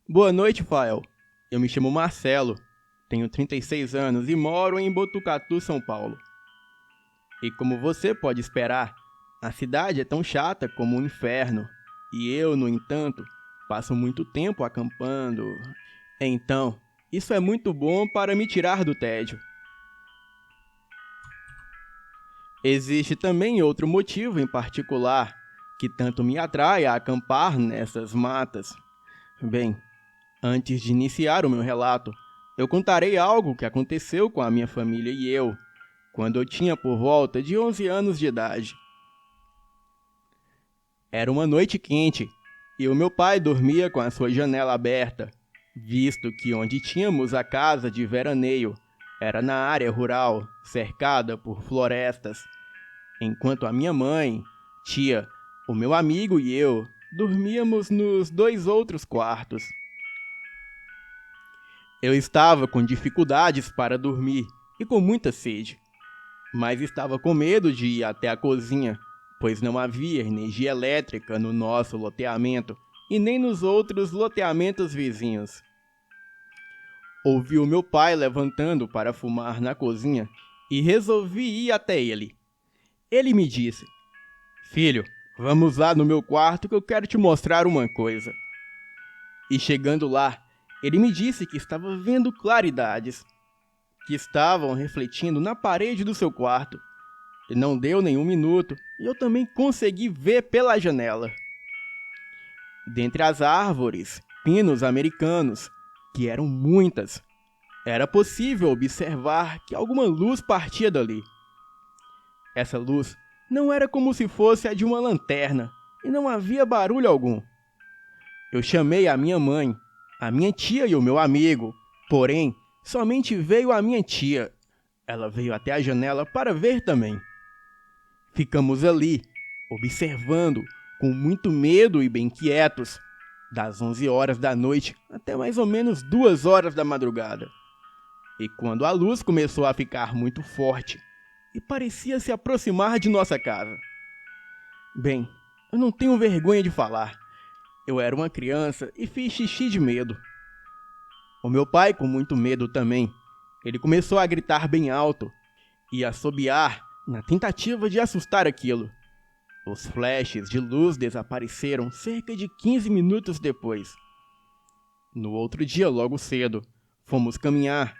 Boa noite, Fael. Eu me chamo Marcelo, tenho 36 anos e moro em Botucatu, São Paulo. E como você pode esperar, a cidade é tão chata como um inferno. E eu, no entanto, passo muito tempo acampando. Então, isso é muito bom para me tirar do tédio. Existe também outro motivo em particular que tanto me atrai a acampar nessas matas. Bem, antes de iniciar o meu relato, eu contarei algo que aconteceu com a minha família e eu, quando eu tinha por volta de 11 anos de idade. Era uma noite quente e o meu pai dormia com a sua janela aberta, visto que onde tínhamos a casa de veraneio era na área rural, cercada por florestas, enquanto a minha mãe, tia, o meu amigo e eu dormíamos nos 2 outros quartos. Eu estava com dificuldades para dormir e com muita sede, mas estava com medo de ir até a cozinha, pois não havia energia elétrica no nosso loteamento e nem nos outros loteamentos vizinhos. Ouvi o meu pai levantando para fumar na cozinha e resolvi ir até ele. Ele me disse: "Filho, vamos lá no meu quarto que eu quero te mostrar uma coisa." E chegando lá, ele me disse que estava vendo claridades que estavam refletindo na parede do seu quarto. E não deu nenhum minuto, e eu também consegui ver pela janela. Dentre as árvores, pinos americanos, que eram muitas, era possível observar que alguma luz partia dali. Essa luz não era como se fosse a de uma lanterna, e não havia barulho algum. Eu chamei a minha mãe, a minha tia e o meu amigo, porém, somente veio a minha tia. Ela veio até a janela para ver também. Ficamos ali, observando, com muito medo e bem quietos, das 11 horas da noite até mais ou menos 2 horas da madrugada. E quando a luz começou a ficar muito forte e parecia se aproximar de nossa casa. Bem, eu não tenho vergonha de falar. Eu era uma criança e fiz xixi de medo. O meu pai, com muito medo também, ele começou a gritar bem alto e assobiar na tentativa de assustar aquilo. Os flashes de luz desapareceram cerca de 15 minutos depois. No outro dia, logo cedo, fomos caminhar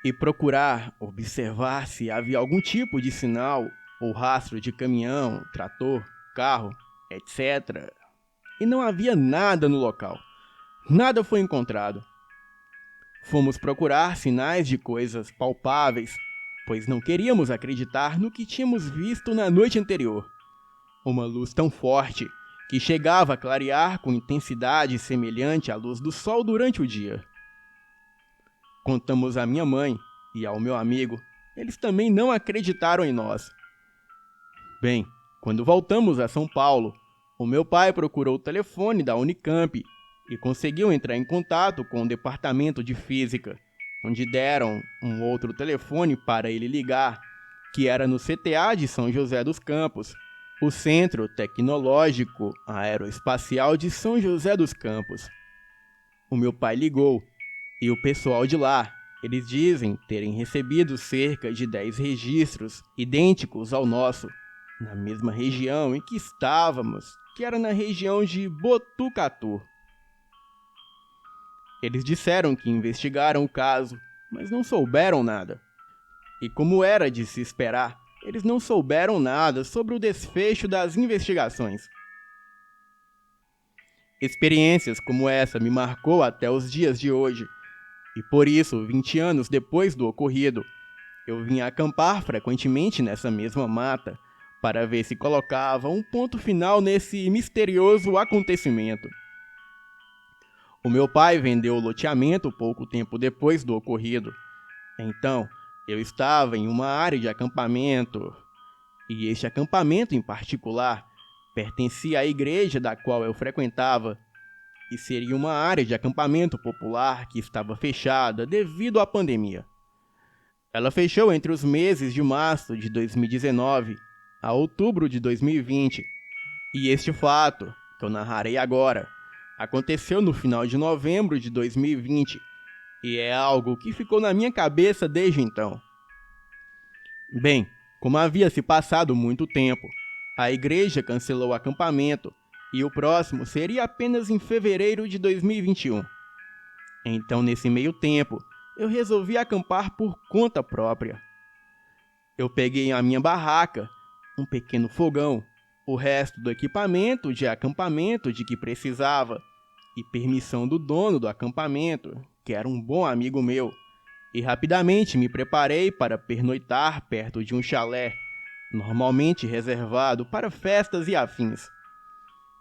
e procurar observar se havia algum tipo de sinal ou rastro de caminhão, trator, carro, etc. E não havia nada no local. Nada foi encontrado. Fomos procurar sinais de coisas palpáveis, pois não queríamos acreditar no que tínhamos visto na noite anterior. Uma luz tão forte que chegava a clarear com intensidade semelhante à luz do sol durante o dia. Contamos à minha mãe e ao meu amigo. Eles também não acreditaram em nós. Bem, quando voltamos a São Paulo, o meu pai procurou o telefone da Unicamp e conseguiu entrar em contato com o departamento de física, onde deram um outro telefone para ele ligar, que era no CTA de São José dos Campos, o Centro Tecnológico Aeroespacial de São José dos Campos. O meu pai ligou e o pessoal de lá, eles dizem terem recebido cerca de 10 registros idênticos ao nosso, na mesma região em que estávamos, que era na região de Botucatu. Eles disseram que investigaram o caso, mas não souberam nada. E como era de se esperar, eles não souberam nada sobre o desfecho das investigações. Experiências como essa me marcou até os dias de hoje, e por isso, 20 anos depois do ocorrido, eu vim acampar frequentemente nessa mesma mata para ver se colocava um ponto final nesse misterioso acontecimento. O meu pai vendeu o loteamento pouco tempo depois do ocorrido. Então, eu estava em uma área de acampamento, e este acampamento em particular pertencia à igreja da qual eu frequentava. e seria uma área de acampamento popular que estava fechada devido à pandemia. Ela fechou entre os meses de março de 2019 a outubro de 2020, e este fato, que eu narrarei agora, aconteceu no final de novembro de 2020 e é algo que ficou na minha cabeça desde então. Bem, como havia se passado muito tempo, a igreja cancelou o acampamento e o próximo seria apenas em fevereiro de 2021. Então, nesse meio tempo, eu resolvi acampar por conta própria. Eu peguei a minha barraca, um pequeno fogão, o resto do equipamento de acampamento de que precisava e permissão do dono do acampamento, que era um bom amigo meu, e rapidamente me preparei para pernoitar perto de um chalé, normalmente reservado para festas e afins.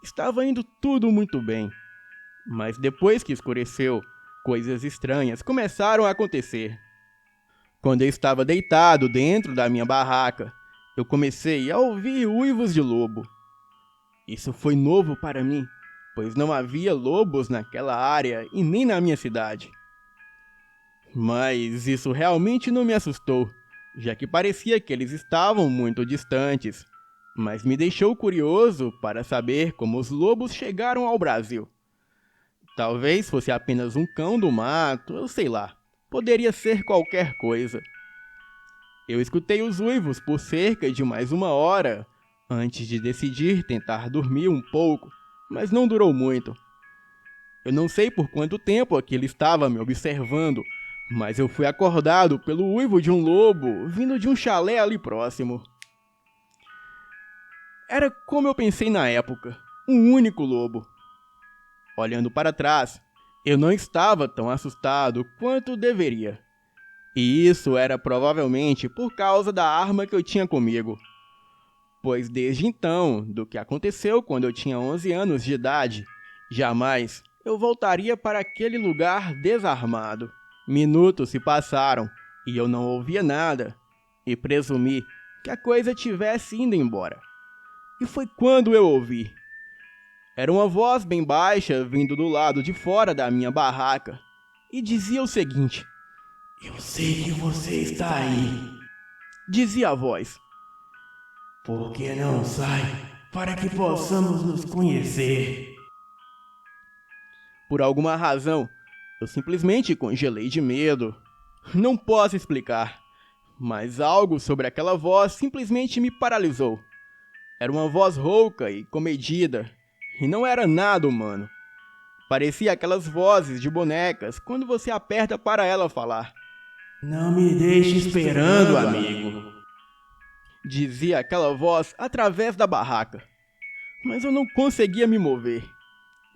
Estava indo tudo muito bem, mas depois que escureceu, coisas estranhas começaram a acontecer. Quando eu estava deitado dentro da minha barraca, eu comecei a ouvir uivos de lobo. Isso foi novo para mim, pois não havia lobos naquela área e nem na minha cidade. Mas isso realmente não me assustou, já que parecia que eles estavam muito distantes, mas me deixou curioso para saber como os lobos chegaram ao Brasil. Talvez fosse apenas um cão do mato, eu sei lá, poderia ser qualquer coisa. Eu escutei os uivos por cerca de mais 1 hora, antes de decidir tentar dormir um pouco, mas não durou muito. Eu não sei por quanto tempo aquele estava me observando, mas eu fui acordado pelo uivo de um lobo vindo de um chalé ali próximo. Era como eu pensei na época, um único lobo. Olhando para trás, eu não estava tão assustado quanto deveria. E isso era provavelmente por causa da arma que eu tinha comigo. Pois desde então, do que aconteceu quando eu tinha 11 anos de idade, jamais eu voltaria para aquele lugar desarmado. Minutos se passaram e eu não ouvia nada, e presumi que a coisa tivesse indo embora. E foi quando eu ouvi. Era uma voz bem baixa vindo do lado de fora da minha barraca, e dizia o seguinte: "Eu sei que você está aí. Dizia a voz. Por que não sai para que possamos nos conhecer?" Por alguma razão, eu simplesmente congelei de medo. Não posso explicar, mas algo sobre aquela voz simplesmente me paralisou. Era uma voz rouca e comedida, e não era nada humano. Parecia aquelas vozes de bonecas quando você aperta para ela falar. "Não me deixe esperando, amigo", dizia aquela voz através da barraca. Mas eu não conseguia me mover.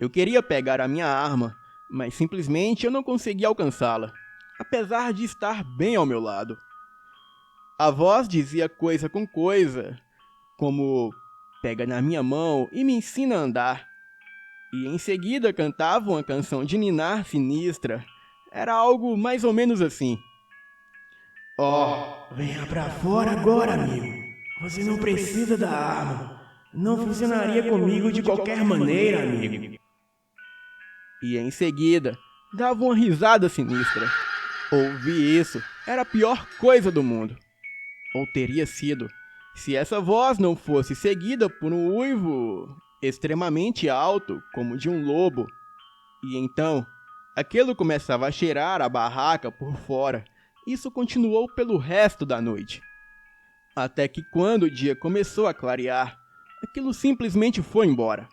Eu queria pegar a minha arma, mas simplesmente eu não conseguia alcançá-la, apesar de estar bem ao meu lado. A voz dizia coisa com coisa, como pega na minha mão e me ensina a andar. E em seguida cantava uma canção de ninar sinistra. Era algo mais ou menos assim. Venha pra fora agora, amigo. Você não precisa da arma. Não funcionaria comigo de qualquer maneira, amigo." E em seguida, dava uma risada sinistra. Ouvir isso era a pior coisa do mundo. Ou teria sido, se essa voz não fosse seguida por um uivo extremamente alto, como de um lobo. E então, aquilo começava a cheirar a barraca por fora. Isso continuou pelo resto da noite. Até que quando o dia começou a clarear, aquilo simplesmente foi embora.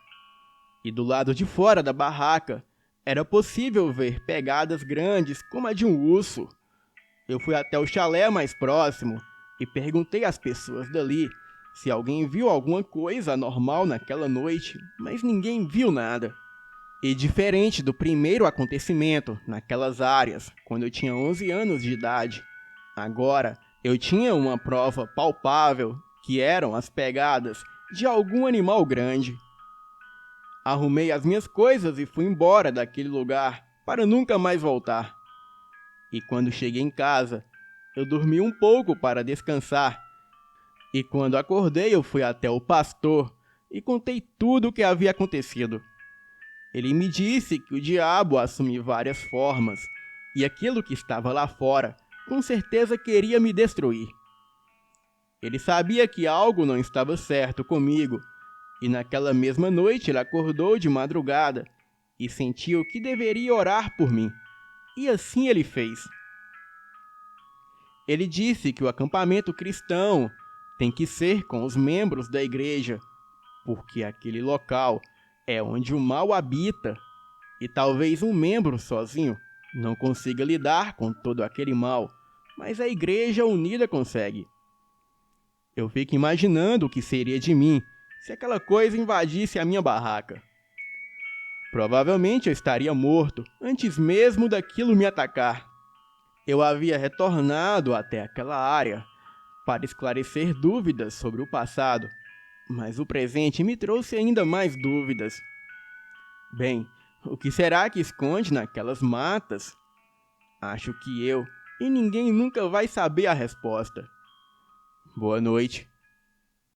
E do lado de fora da barraca, era possível ver pegadas grandes como a de um urso. Eu fui até o chalé mais próximo e perguntei às pessoas dali se alguém viu alguma coisa anormal naquela noite, mas ninguém viu nada. E diferente do primeiro acontecimento naquelas áreas, quando eu tinha 11 anos de idade, agora eu tinha uma prova palpável que eram as pegadas de algum animal grande. Arrumei as minhas coisas e fui embora daquele lugar para nunca mais voltar. E quando cheguei em casa, eu dormi um pouco para descansar. E quando acordei, eu fui até o pastor e contei tudo o que havia acontecido. Ele me disse que o diabo assume várias formas, e aquilo que estava lá fora, com certeza queria me destruir. Ele sabia que algo não estava certo comigo, e naquela mesma noite ele acordou de madrugada e sentiu que deveria orar por mim. E assim ele fez. Ele disse que o acampamento cristão tem que ser com os membros da igreja, porque aquele local é onde o mal habita, e talvez um membro sozinho não consiga lidar com todo aquele mal, mas a igreja unida consegue. Eu fico imaginando o que seria de mim se aquela coisa invadisse a minha barraca. Provavelmente eu estaria morto antes mesmo daquilo me atacar. Eu havia retornado até aquela área para esclarecer dúvidas sobre o passado, mas o presente me trouxe ainda mais dúvidas. Bem, o que será que esconde naquelas matas? Acho que eu e ninguém nunca vai saber a resposta. Boa noite.